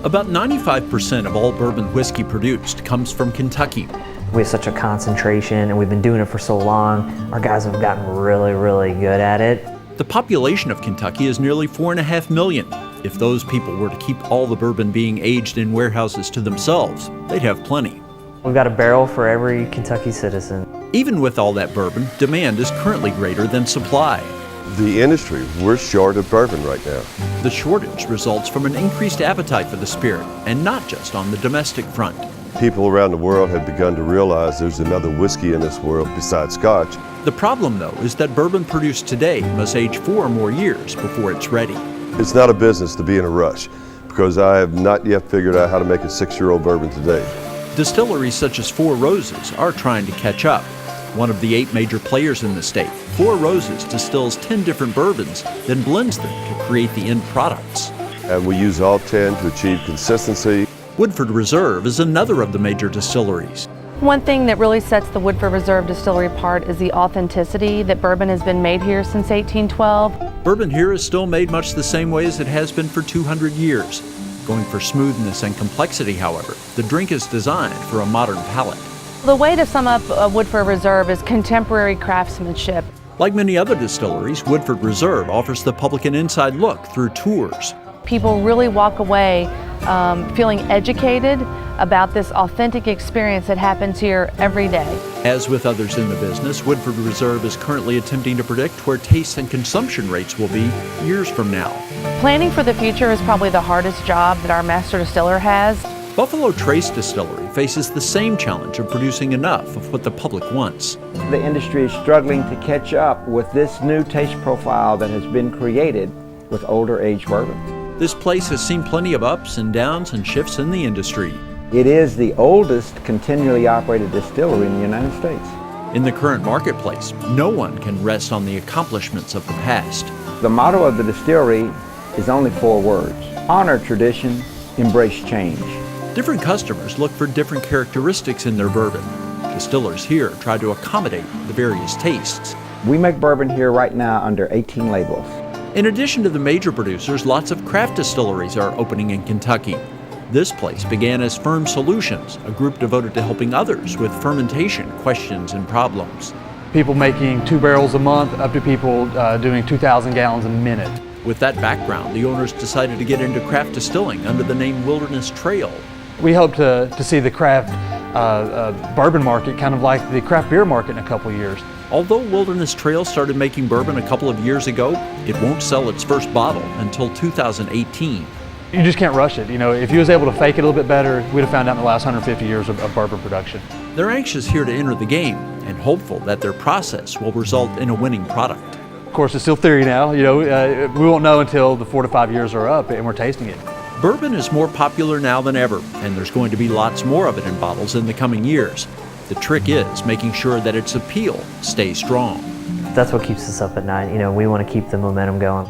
About 95% of all bourbon whiskey produced comes from Kentucky. We have such a concentration and we've been doing it for so long. Our guys have gotten really, really good at it. The population of Kentucky is nearly 4.5 million. If those people were to keep all the bourbon being aged in warehouses to themselves, they'd have plenty. We've got a barrel for every Kentucky citizen. Even with all that bourbon, demand is currently greater than supply. The industry, we're short of bourbon right now. The shortage results from an increased appetite for the spirit, and not just on the domestic front. People around the world have begun to realize there's another whiskey in this world besides Scotch. The problem, though, is that bourbon produced today must age 4 more years before it's ready. It's not a business to be in a rush, because I have not yet figured out how to make a 6-year-old bourbon today. Distilleries such as Four Roses are trying to catch up. One of the 8 major players in the state, Four Roses distills 10 different bourbons, then blends them to create the end products. And we use all 10 to achieve consistency. Woodford Reserve is another of the major distilleries. One thing that really sets the Woodford Reserve Distillery apart is the authenticity that bourbon has been made here since 1812. Bourbon here is still made much the same way as it has been for 200 years. Going for smoothness and complexity, however, the drink is designed for a modern palate. The way to sum up Woodford Reserve is contemporary craftsmanship. Like many other distilleries, Woodford Reserve offers the public an inside look through tours. People really walk away feeling educated about this authentic experience that happens here every day. As with others in the business, Woodford Reserve is currently attempting to predict where taste and consumption rates will be years from now. Planning for the future is probably the hardest job that our master distiller has. Buffalo Trace Distillery faces the same challenge of producing enough of what the public wants. The industry is struggling to catch up with this new taste profile that has been created with older aged bourbon. This place has seen plenty of ups and downs and shifts in the industry. It is the oldest continually operated distillery in the United States. In the current marketplace, no one can rest on the accomplishments of the past. The motto of the distillery is only 4 words: honor tradition, embrace change. Different customers look for different characteristics in their bourbon. Distillers here try to accommodate the various tastes. We make bourbon here right now under 18 labels. In addition to the major producers, lots of craft distilleries are opening in Kentucky. This place began as Firm Solutions, a group devoted to helping others with fermentation questions and problems. People making 2 barrels a month up to people doing 2,000 gallons a minute. With that background, the owners decided to get into craft distilling under the name Wilderness Trail. We hope to see the craft bourbon market kind of like the craft beer market in a couple of years. Although Wilderness Trail started making bourbon a couple of years ago, it won't sell its first bottle until 2018. You just can't rush it. You know, if you was able to fake it a little bit better, we'd have found out in the last 150 years of bourbon production. They're anxious here to enter the game and hopeful that their process will result in a winning product. Of course, it's still theory now. You know, we won't know until the 4 to 5 years are up and we're tasting it. Bourbon is more popular now than ever, and there's going to be lots more of it in bottles in the coming years. The trick is making sure that its appeal stays strong. That's what keeps us up at night. You know, we want to keep the momentum going.